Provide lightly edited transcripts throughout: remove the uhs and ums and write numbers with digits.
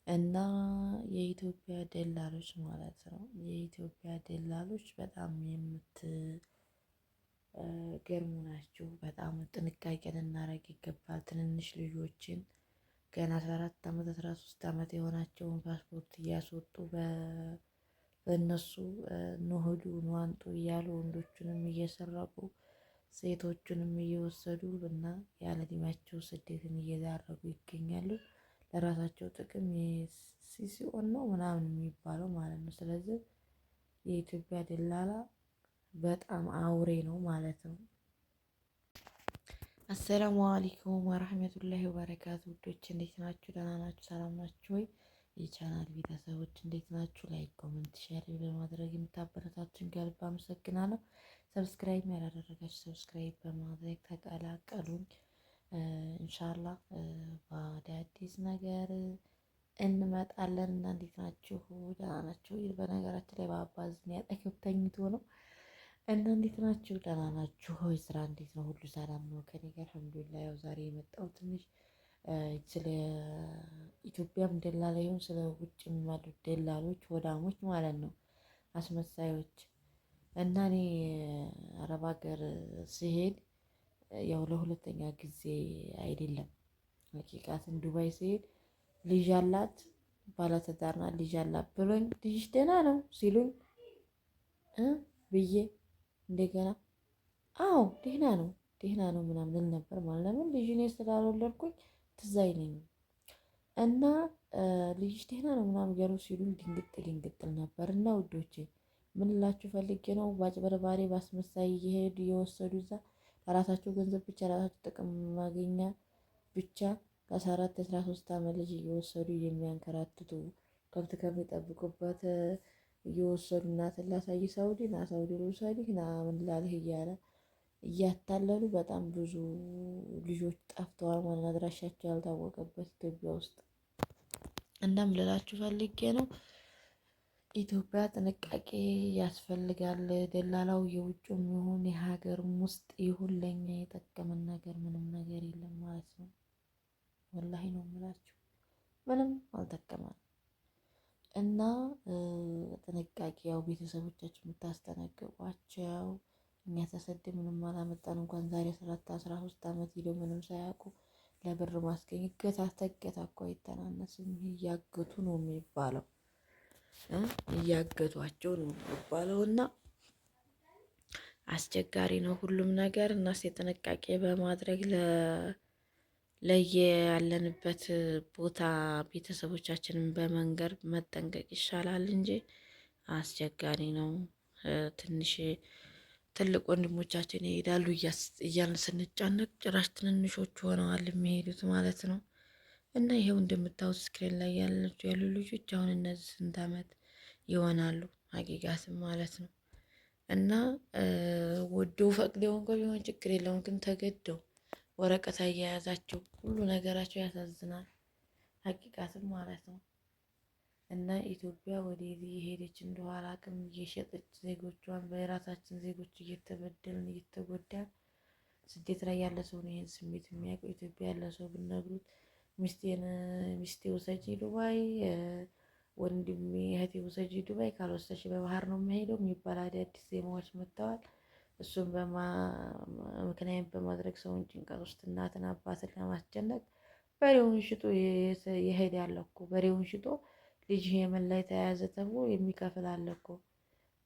እና የኢትዮጵያ ደላሎች ማለት ነው። የኢትዮጵያ ደላሎች በጣም የምትገርሙ ናቸው። በጣም ጥንቃቄ ልናደርግ ይገባል። ትንንሽ ልጆችን ገና 14 ዓመት 13 ዓመት የሆናቸውን ፓስፖርት እያስወጡ በእነሱ ኑሂዱ ኑአምጡ እያሉ ወንዶቹንም እየሰረቁ ሴቶቹንም እየወሰዱ እና ያለ እድሜያቸው ስደትን እየዳረጉ ይገኛሉ። ለራሳቸው ጥቅም ሲሲኦን ነው ምናምን የሚባለው ማለት ነው። ስለዚህ የኢትዮጵያ ደላላ በጣም አውሬ ነው ማለት ነው። አሰላሙ አለይኩም ወራህመቱላሂ ወበረካቱ። ውዶች እንዴት ናችሁ? ደህና ናችሁ? ሰላም ናችሁ ወይ? የቻናል ቤተሰቦች እንዴት ናችሁ? ላይክ፣ ኮሜንት፣ ሼር በማድረግ የምታበረታቱኝ ከልብ አመሰግናለሁ። ሰብስክራይብ ያላደረጋችሁ ሰብስክራይብ በማድረግ ተቀላቀሉኝ። ኢንሻአላህ በአዲስ ነገር እንመጣለን እና እንዴት ናችሁ? ደህና ናችሁ? በነገራችን ላይ በአባዝን ያጠገብ ተኝቶ ነው እና እንዴት ናችሁ? ደህና ናችሁ ሆይ? ስራ እንዴት ነው? ሁሉ ሰላም ነው ከኔ ጋር አልሐምዱሊላህ። ያው ዛሬ የመጣው ትንሽ ስለ ኢትዮጵያም ደላላ ይሁን ስለ ውጭ የሚመጡት ደላሎች ወዳሞች ማለት ነው፣ አስመሳዮች እና እኔ አረብ ሀገር ሲሄድ ያው ለሁለተኛ ጊዜ አይደለም ሀቂቃትን ዱባይ ሲሄድ ልጅ አላት ባለትዳር ናት ልጅ አላት ብሎኝ ልጅሽ ደህና ነው ሲሉኝ ብዬ እንደገና አዎ ደህና ነው ምናምን እል ነበር ማለት ነው። ልጅ እኔ ስላልወለድኩኝ ትዝ አይለኝም እና ልጅሽ ደህና ነው ምናምን እያሉ ሲሉኝ ድንግጥ ነበር። እና ውዶቼ ምን እላችሁ ፈልጌ ነው፣ በአጭበርባሪ በአስመሳይ እየሄዱ እየወሰዱ እዛ ለራሳቸው ገንዘብ ብቻ ለራሳቸው ጥቅም ማግኛ ብቻ ከ14 13 ዓመት ልጅ እየወሰዱ የሚያንከራትቱ ከብት ከሚጠብቁበት እየወሰዱ እናትን ላሳይ ሳውዲ ና ሳውዲ ልውሰድህ ና ምን ላልህ እያለ እያታለሉ በጣም ብዙ ልጆች ጠፍተዋል ማለት አድራሻቸው ያልታወቀበት ኢትዮጵያ ውስጥ። እናም ልላችሁ ፈልጌ ነው ኢትዮጵያ ጥንቃቄ ያስፈልጋል። ደላላው የውጭም ይሁን የሀገርም ውስጥ ይሁን ለኛ የጠቀመን ነገር ምንም ነገር የለም ማለት ነው። ወላሂ ነው የምላችሁ ምንም አልጠቀመም። እና ጥንቃቄ ያው ቤተሰቦቻችሁ የምታስጠነቅቋቸው እኛ ተሰድ ምንም አላመጣን እንኳን ዛሬ 13 ዓመት ሄደው ምንም ሳያውቁ ለብር ማስገኝ እገታ እኮ አይተናነስም። እያገቱ ነው የሚባለው እያገቷቸው ነው የሚባለው እና አስቸጋሪ ነው ሁሉም ነገር እና ጥንቃቄ በማድረግ ያለንበት ቦታ ቤተሰቦቻችንን በመንገር መጠንቀቅ ይሻላል እንጂ አስቸጋሪ ነው። ትንሽ ትልቅ ወንድሞቻችን ይሄዳሉ እያልን ስንጫነቅ ጭራሽ ትንንሾቹ ሆነዋል የሚሄዱት ማለት ነው። እና ይሄው እንደምታዩት ስክሪን ላይ ያሉ ልጆች አሁን እነዚህ ስንት ዓመት ይሆናሉ ሀቂቃትም ማለት ነው። እና ወደው ፈቅደው እንኳ ቢሆን ችግር የለውም፣ ግን ተገደው ወረቀት አያያዛቸው ሁሉ ነገራቸው ያሳዝናል ሀቂቃትም ማለት ነው። እና ኢትዮጵያ ወደዚህ የሄደች እንደኋላ አቅም እየሸጠች ዜጎቿን በራሳችን ዜጎች እየተበደልን እየተጎዳን ስደት ላይ ያለ ሰው ነው ይሄን ስሜት የሚያውቀው። ኢትዮጵያ ያለ ሰው ብነግሩት ሚስቴ ውሰጂ ዱባይ፣ ወንድሜ እህቴ ውሰጂ ዱባይ፣ ካልወሰድሽ በባህር ነው የሚሄደው የሚባል አዳዲስ ዜማዎች መጥተዋል። እሱን ምክንያት በማድረግ ሰውን ጭንቀት ውስጥ እናትን አባትን ለማስጨነቅ በሬውን ሽጦ ይሄድ ያለ እኮ በሬውን ሽጦ ልጅ የመን ላይ ተያያዘ ተብሎ የሚከፍል አለ እኮ።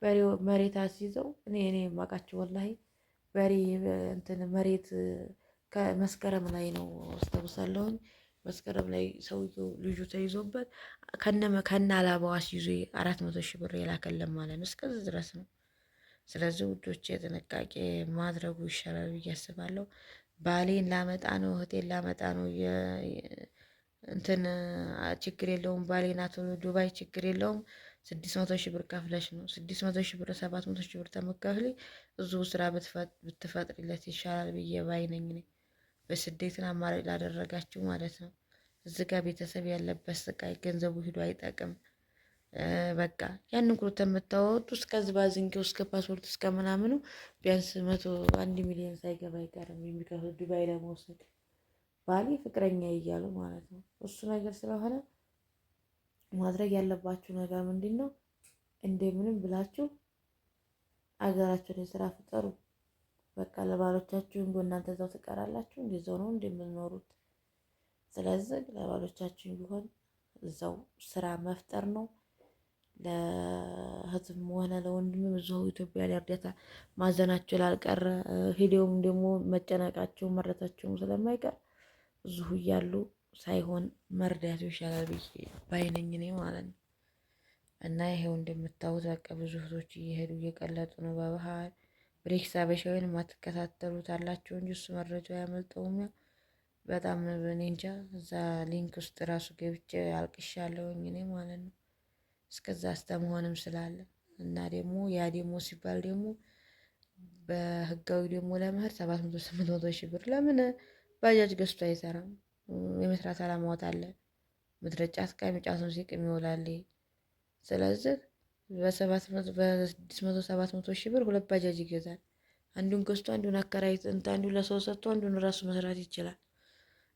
በሬው መሬት አስይዘው እኔ የማውቃቸው ወላሂ በሬ እንትን መሬት ከመስከረም ላይ ነው አስታውሳለሁኝ። መስከረም ላይ ሰውየው ልጁ ተይዞበት ከነ አላባው አስይዞ 400,000 ብር የላከለም ማለት ነው። እስከዚህ ድረስ ነው። ስለዚህ ውዶች ጥንቃቄ ማድረጉ ይሻላል ብዬ አስባለሁ። ባሌን ላመጣ ነው እህቴን ላመጣ ነው እንትን ችግር የለውም ባሌ ናት ዱባይ ችግር የለውም 600,000 ብር ከፍለሽ ነው 600,000 ብር 700,000 ብር ተመከፍሊ እዚሁ ስራ ብትፈጥሪለት ይሻላል ብዬ ባይነኝ ነኝ። በስደትን አማራጭ ላደረጋችሁ ማለት ነው። እዚህ ጋር ቤተሰብ ያለበት ስቃይ ገንዘቡ ሂዶ አይጠቅም። በቃ ያንን ኩሩ ተመታወጡ እስከዚህ ባዝንኬው እስከ ፓስፖርት እስከ ምናምኑ ቢያንስ 1 ሚሊዮን ሳይገባ አይቀርም የሚከፍል ዱባይ ለመውሰድ ባሌ ፍቅረኛ እያሉ ማለት ነው። እሱ ነገር ስለሆነ ማድረግ ያለባችሁ ነገር ምንድን ነው? እንደምንም ብላችሁ አገራችሁን የስራ ፍጠሩ። በቃ ለባሎቻችሁ እናንተ እዛው ትቀራላችሁ። እንደዛው ነው እንደምትኖሩት። ስለዚህ ለባሎቻችሁ ቢሆን እዛው ስራ መፍጠር ነው። ለእህትም ሆነ ለወንድምም እዛው ኢትዮጵያ ላይ እርዳታ ማዘናቸው ላልቀረ ሂደውም ደግሞ መጨነቃቸው መረታቸውም ስለማይቀር እዚሁ እያሉ ሳይሆን መርዳቱ ይሻላል ብዬ ባይነኝ እኔ ማለት ነው። እና ይሄው እንደምታዩት በቃ ብዙ እህቶች እየሄዱ እየቀለጡ ነው በባህር ብሬክስ አበሻዊን የማትከታተሉት አላቸው እንጂ እሱ መረጃው ያመልጠውም። ያው በጣም እኔ እንጃ እዛ ሊንክ ውስጥ ራሱ ገብቼ አልቅሻለሁኝ እኔ ማለት ነው። እስከዛ አስተመሆንም ስላለ እና ደግሞ ያ ደግሞ ሲባል ደግሞ በህጋዊ ደግሞ ለመሄድ 700-800 ሺህ ብር ለምን ባጃጅ ገዝቶ አይሰራም? የመስራት አላማዎት አለ። ምድረጫት ጫቱን ሲቅም ይውላል። ስለዚህ በ600-700 ሺህ ብር 2 ባጃጅ ይገዛል። አንዱን ገዝቶ አንዱን አከራይቶ አንዱን ለሰው ሰጥቶ አንዱን ራሱ መስራት ይችላል።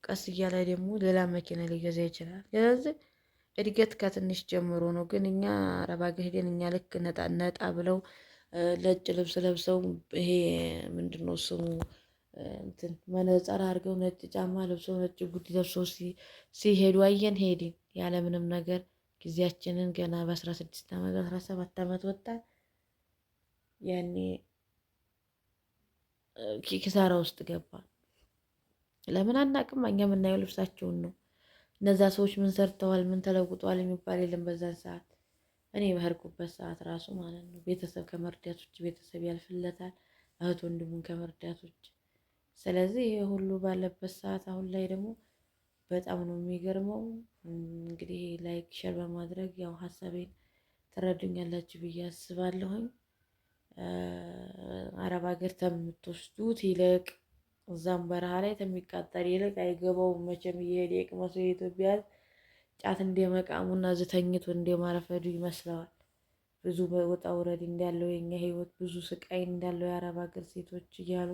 ቀስ እያለ ደግሞ ሌላ መኪና ሊገዛ ይችላል። ስለዚህ እድገት ከትንሽ ጀምሮ ነው። ግን እኛ አረብ አገር ሄደን እኛ ልክ ነጣ ብለው ነጭ ልብስ ለብሰው ይሄ ምንድነው ስሙ እንትን መነጽር አድርገው ነጭ ጫማ ለብሰው ነጭ ጉዲ ለብሰው ሲሄዱ አየን። ሄድን ያለምንም ነገር ጊዜያችንን ገና በ16 ዓመት 17 ዓመት ወጣን። ያኔ ኪሳራ ውስጥ ገባን። ለምን አናቅም? እኛ የምናየው ልብሳቸውን ነው። እነዛ ሰዎች ምን ሰርተዋል ምን ተለውጠዋል የሚባል የለም በዛን ሰዓት። እኔ በሄድኩበት ሰዓት ራሱ ማለት ነው ቤተሰብ ከመርዳት ውጭ ቤተሰብ ያልፍለታል፣ እህት ወንድሙን ከመርዳት ውጭ። ስለዚህ ይሄ ሁሉ ባለበት ሰዓት አሁን ላይ ደግሞ በጣም ነው የሚገርመው። እንግዲህ ላይክ ሸር በማድረግ ያው ሀሳቤን ትረዱኛላችሁ ብዬ አስባለሁኝ። አረብ ሀገር ከምትወስዱት ይልቅ እዛም በረሃ ላይ ከሚቃጠል ይልቅ አይገባውም መቼም እየሄደ የቅመሰው የኢትዮጵያ ጫት እንደመቃሙና ዝተኝቶ እንደማረፈዱ ይመስለዋል። ብዙ ወጣ ውረድ እንዳለው የኛ ህይወት ብዙ ስቃይ እንዳለው የአረብ ሀገር ሴቶች እያሉ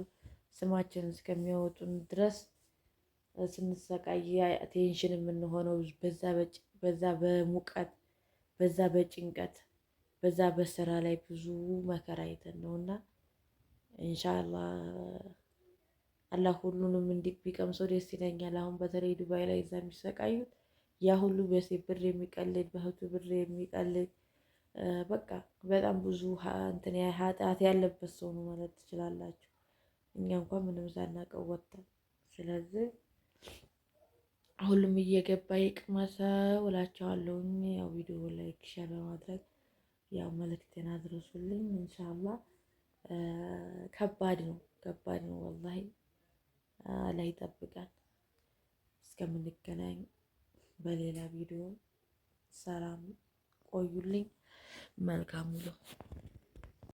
ስማችንን እስከሚያወጡን ድረስ ስንሰቃይ ቴንሽን የምንሆነው በዛ በሙቀት በዛ በጭንቀት በዛ በስራ ላይ ብዙ መከራ አይተን ነውና ኢንሻአላህ አላህ ሁሉንም ቢቀምሰው ደስ ይለኛል። አሁን በተለይ ዱባይ ላይ እዛ የሚሰቃዩት ያ ሁሉ በሴት ብር የሚቀልድ በእህቱ ብር የሚቀልድ በቃ በጣም ብዙ እንትን ኃጢአት ያለበት ሰው ነው ማለት ትችላላችሁ። እኛ እንኳን ምንም ሳናውቀው ወጣን። ስለዚህ ሁሉም እየገባ ይቅመሰው እላቸዋለሁኝ። ያው ቪዲዮ ላይክ ሼር በማድረግ ያው መልእክቴን አድርሱልኝ። ኢንሻአላህ ከባድ ነው ወላሂ። ላይ ይጠብቃል። እስከምንገናኝ በሌላ ቪዲዮ ሰላም ቆዩልኝ። መልካም ውሎ